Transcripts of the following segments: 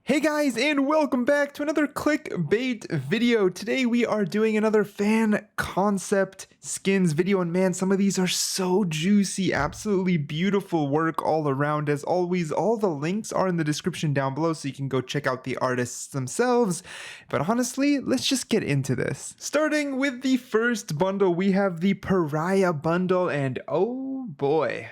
Hey guys, and welcome back to another clickbait video. Today we are doing another fan concept skins video, and man, some of these are so juicy, absolutely beautiful work all around. As always, all the links are in the description down below so you can go check out the artists themselves. But honestly, let's just get into this. Starting with the first bundle, we have the Pariah Bundle, and oh boy,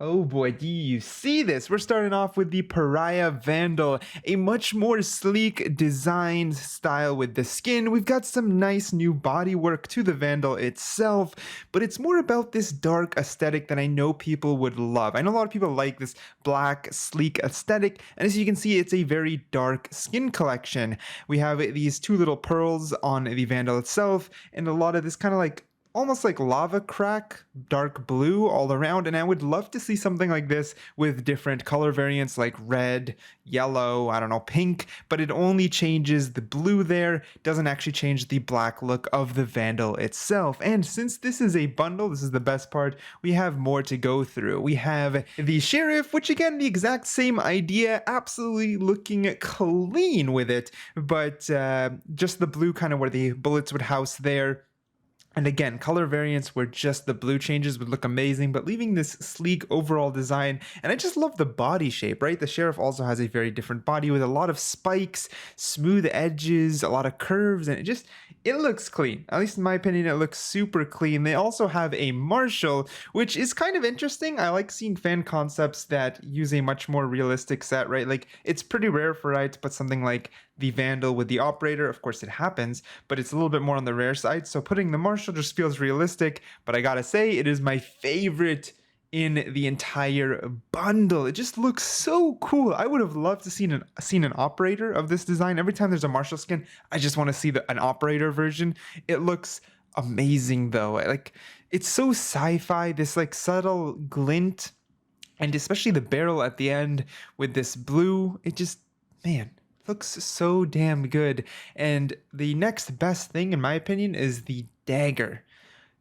do you see this? We're starting off with the Pariah Vandal, a much more sleek designed style with the skin. We've got some nice new bodywork to the Vandal itself, but it's more about this dark aesthetic that I know people would love. I know a lot of people like this black, sleek aesthetic, and as you can see, it's a very dark skin collection. We have these two little pearls on the Vandal itself, and a lot of this kind of like almost like lava crack, dark blue all around, and I would love to see something like this with different color variants like red, yellow, I don't know, pink, but it only changes the blue there, doesn't actually change the black look of the Vandal itself. And since this is a bundle, this is the best part, we have more to go through. We have the Sheriff, which again, the exact same idea, absolutely looking clean with it, but just the blue kind of where the bullets would house there. And again, color variants where just the blue changes would look amazing, but leaving this sleek overall design. And I just love the body shape, right? The Sheriff also has a very different body with a lot of spikes, smooth edges, a lot of curves, and it looks clean. At least in my opinion, it looks super clean. They also have a Marshal, which is kind of interesting. I like seeing fan concepts that use a much more realistic set, right? Like, it's pretty rare for I to put something like the Vandal with the Operator. Of course it happens, but it's a little bit more on the rare side. So putting the Marshal just feels realistic, but I gotta say, it is my favorite in the entire bundle. It just looks so cool. I would have loved to seen an Operator of this design. Every time there's a Marshal skin, I just want to see an Operator version. It looks amazing though. Like, it's so sci-fi, this like subtle glint, and especially the barrel at the end with this blue. It just, man, looks so damn good. And the next best thing in my opinion is the dagger.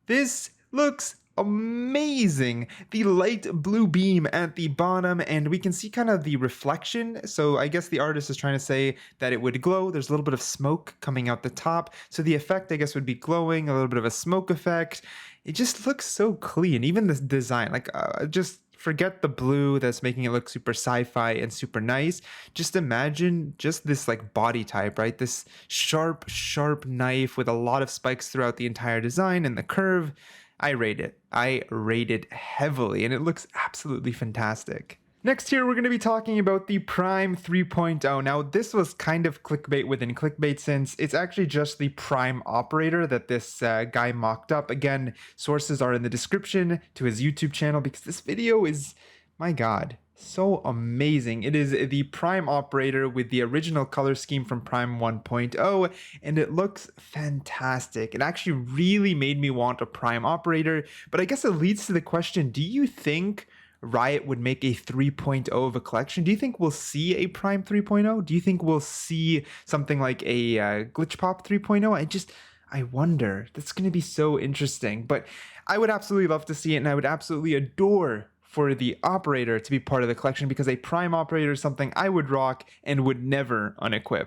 This looks amazing. The light blue beam at the bottom, and we can see kind of the reflection. So I guess the artist is trying to say that it would glow. There's a little bit of smoke coming out the top, so the effect I guess would be glowing, a little bit of a smoke effect. It just looks so clean. Even this design, like just forget the blue that's making it look super sci-fi and super nice. Just imagine just this like body type, right? This sharp knife with a lot of spikes throughout the entire design, and the curve. I rate it heavily, and it looks absolutely fantastic. Next here, we're going to be talking about the Prime 3.0. Now, this was kind of clickbait within clickbait, since it's actually just the Prime Operator that this guy mocked up. Again, sources are in the description to his YouTube channel, because this video is, my God, so amazing. It is the Prime Operator with the original color scheme from Prime 1.0, and it looks fantastic. It actually really made me want a Prime Operator, but I guess it leads to the question, do you think Riot would make a 3.0 of a collection? Do you think we'll see a Prime 3.0? Do you think we'll see something like a Glitch Pop 3.0? I wonder. That's going to be so interesting, but I would absolutely love to see it, and I would absolutely adore for the Operator to be part of the collection, because a Prime Operator is something I would rock and would never unequip.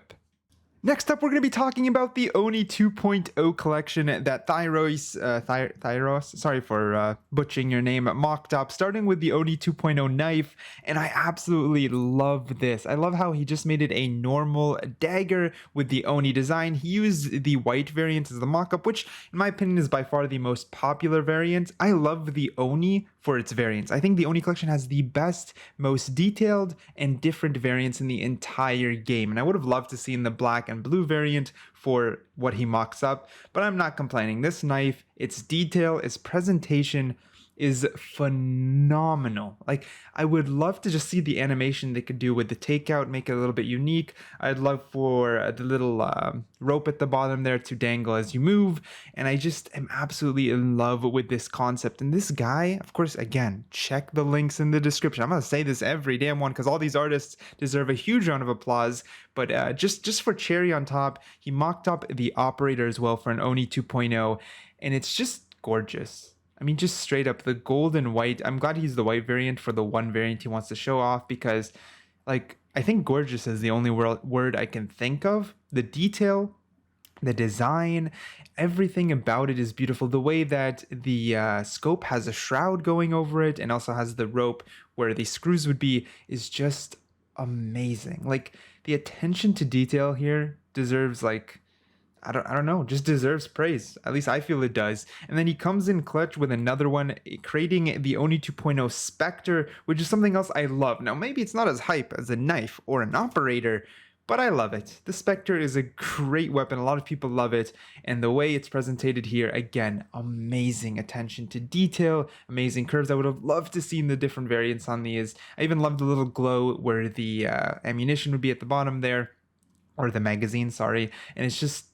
Next up, we're going to be talking about the Oni 2.0 collection that Thyros, sorry for butchering your name, mocked up, starting with the Oni 2.0 knife, and I absolutely love this. I love how he just made it a normal dagger with the Oni design. He used the white variant as the mock-up, which in my opinion is by far the most popular variant. I love the Oni for its variants. I think the Oni collection has the best, most detailed, and different variants in the entire game, and I would have loved to see in the black and blue variant for what he mocks up, but I'm not complaining. This knife, its detail, its presentation is phenomenal. Like, I would love to just see the animation they could do with the takeout, make it a little bit unique. I'd love for the little rope at the bottom there to dangle as you move, and I just am absolutely in love with this concept. And this guy, of course, again, check the links in the description. I'm gonna say this every damn one, because all these artists deserve a huge round of applause, but just for cherry on top, he mocked up the Operator as well for an Oni 2.0, and it's just gorgeous. I mean, just straight up the gold and white. I'm glad he's the white variant for the one variant he wants to show off, because Like, I think gorgeous is the only word I can think of. The detail, the design, everything about it is beautiful. The way that the scope has a shroud going over it and also has the rope where the screws would be is just amazing. Like, the attention to detail here deserves, like, I don't know, just deserves praise. At least I feel it does. And then he comes in clutch with another one, creating the Oni 2.0 Spectre, which is something else I love. Now, maybe it's not as hype as a knife or an operator, but I love it. The Spectre is a great weapon. A lot of people love it. And the way it's presented here, again, amazing attention to detail, amazing curves. I would have loved to seen the different variants on these. I even love the little glow where the ammunition would be at the bottom there, or the magazine, sorry. And it's just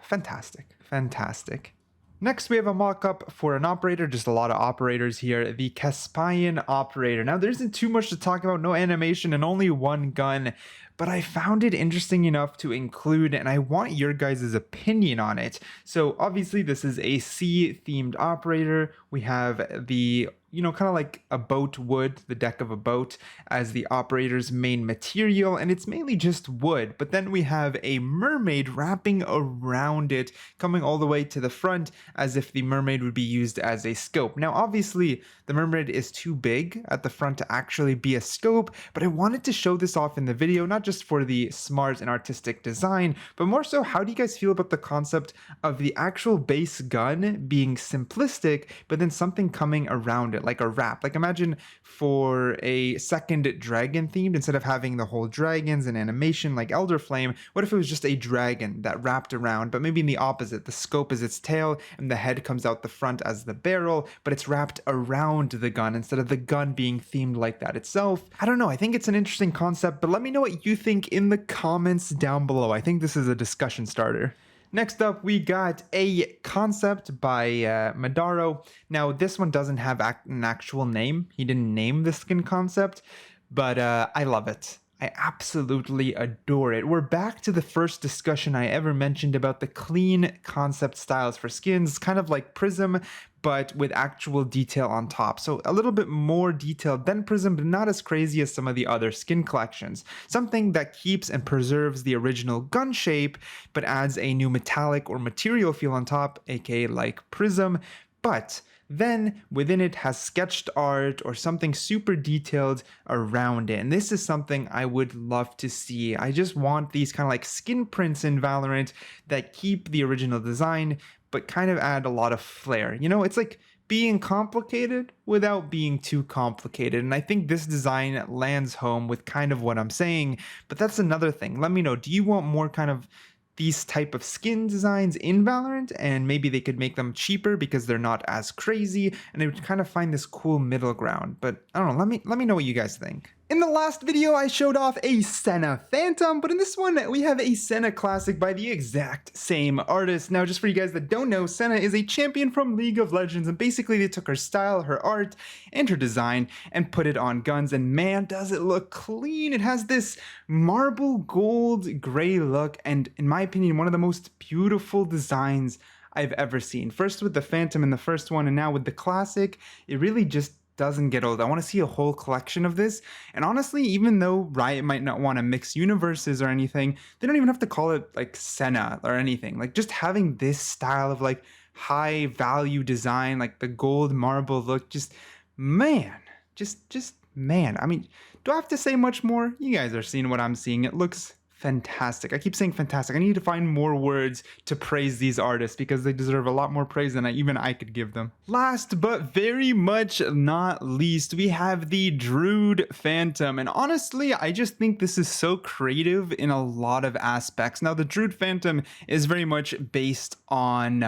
fantastic. Next, we have a mock-up for an operator, just a lot of operators here, the Cassian Operator. Now, there isn't too much to talk about, no animation and only one gun, but I found it interesting enough to include, and I want your guys' opinion on it. So obviously this is a sea-themed operator. We have the, kind of like a boat wood, the deck of a boat, as the operator's main material, and it's mainly just wood. But then we have a mermaid wrapping around it, coming all the way to the front, as if the mermaid would be used as a scope. Now, obviously, the mermaid is too big at the front to actually be a scope, but I wanted to show this off in the video, not just for the smart and artistic design, but more so, how do you guys feel about the concept of the actual base gun being simplistic, but then something coming around it, like a wrap? Like, imagine for a second dragon themed, instead of having the whole dragons and animation like Elder Flame, what if it was just a dragon that wrapped around, but maybe in the opposite, the scope is its tail and the head comes out the front as the barrel, but it's wrapped around the gun instead of the gun being themed like that itself. I don't know, I think it's an interesting concept, but let me know what you think in the comments down below. I think this is a discussion starter. Next up, we got a concept by Madaro. Now, this one doesn't have an actual name. He didn't name the skin concept, but I love it. I absolutely adore it. We're back to the first discussion I ever mentioned about the clean concept styles for skins, kind of like Prism, but with actual detail on top. So a little bit more detailed than Prism, but not as crazy as some of the other skin collections. Something that keeps and preserves the original gun shape, but adds a new metallic or material feel on top, aka like Prism, but then within it has sketched art or something super detailed around it. And this is something I would love to see. I just want these kind of like skin prints in Valorant that keep the original design, but kind of add a lot of flair. It's like being complicated without being too complicated. And I think this design lands home with kind of what I'm saying, but that's another thing. Let me know, do you want more kind of these type of skin designs in Valorant, and maybe they could make them cheaper because they're not as crazy, and they would kind of find this cool middle ground? But I don't know, let me know what you guys think. In the last video, I showed off a Senna Phantom, but in this one, we have a Senna Classic by the exact same artist. Now, just for you guys that don't know, Senna is a champion from League of Legends, and basically they took her style, her art, and her design, and put it on guns, and man, does it look clean. It has this marble gold gray look, and in my opinion, one of the most beautiful designs I've ever seen. First with the Phantom in the first one, and now with the Classic, it really just doesn't get old. I want to see a whole collection of this. And honestly, even though Riot might not want to mix universes or anything, they don't even have to call it like Senna or anything. Like, just having this style of like high value design, like the gold marble look, just man. I mean, do I have to say much more? You guys are seeing what I'm seeing. It looks fantastic. I keep saying fantastic. I need to find more words to praise these artists because they deserve a lot more praise than even I could give them. Last but very much not least, we have the Druid Phantom. And honestly, I just think this is so creative in a lot of aspects. Now, the Druid Phantom is very much based on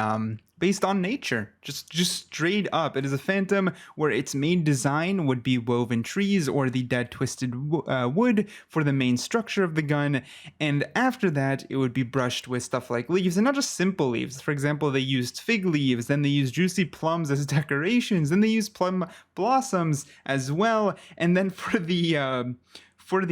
nature, just straight up. It is a phantom where its main design would be woven trees or the dead twisted wood for the main structure of the gun, and after that it would be brushed with stuff like leaves, and not just simple leaves. For example, they used fig leaves, then they used juicy plums as decorations, then they used plum blossoms as well, and then for the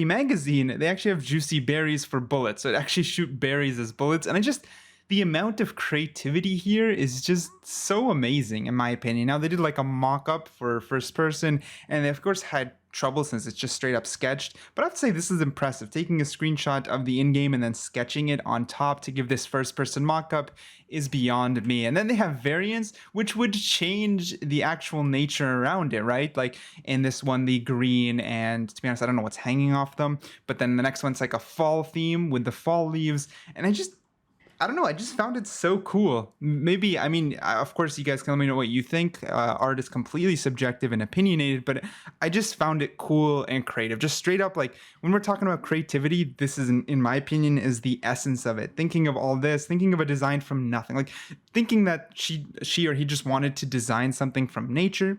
magazine they actually have juicy berries for bullets, so it actually shoot berries as bullets. And the amount of creativity here is just so amazing, in my opinion. Now, they did like a mock-up for first person, and they of course had trouble since it's just straight up sketched, but I have to say this is impressive. Taking a screenshot of the in-game and then sketching it on top to give this first-person mock-up is beyond me. And then they have variants, which would change the actual nature around it, right? Like in this one, the green, and to be honest, I don't know what's hanging off them, but then the next one's like a fall theme with the fall leaves, and I don't know. I just found it so cool. Maybe, I mean, of course, you guys can let me know what you think. Art is completely subjective and opinionated, but I just found it cool and creative. Just straight up, like when we're talking about creativity, this is, in my opinion, is the essence of it. Thinking of all this, thinking of a design from nothing, like thinking that she or he just wanted to design something from nature.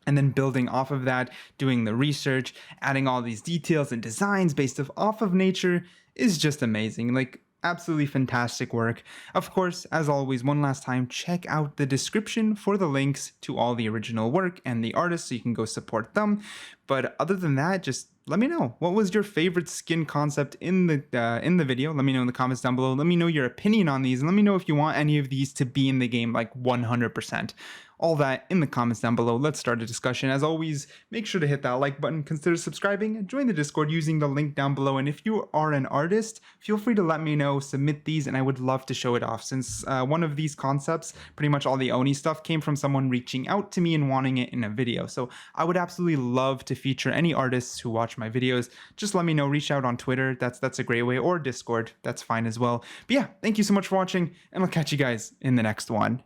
And then building off of that, doing the research, adding all these details and designs based off of nature is just amazing. Like, absolutely fantastic work. Of course, as always, one last time, check out the description for the links to all the original work and the artists so you can go support them. But other than that, just let me know, what was your favorite skin concept in the video? Let me know in the comments down below. Let me know your opinion on these, and let me know if you want any of these to be in the game, like 100%. All that in the comments down below. Let's start a discussion. As always, make sure to hit that like button, consider subscribing, and join the Discord using the link down below. And if you are an artist, feel free to let me know, submit these, and I would love to show it off. Since one of these concepts, pretty much all the Oni stuff, came from someone reaching out to me and wanting it in a video. So I would absolutely love to feature any artists who watch my videos. Just let me know, reach out on Twitter, that's a great way, or Discord, that's fine as well. But yeah, thank you so much for watching, and I'll catch you guys in the next one.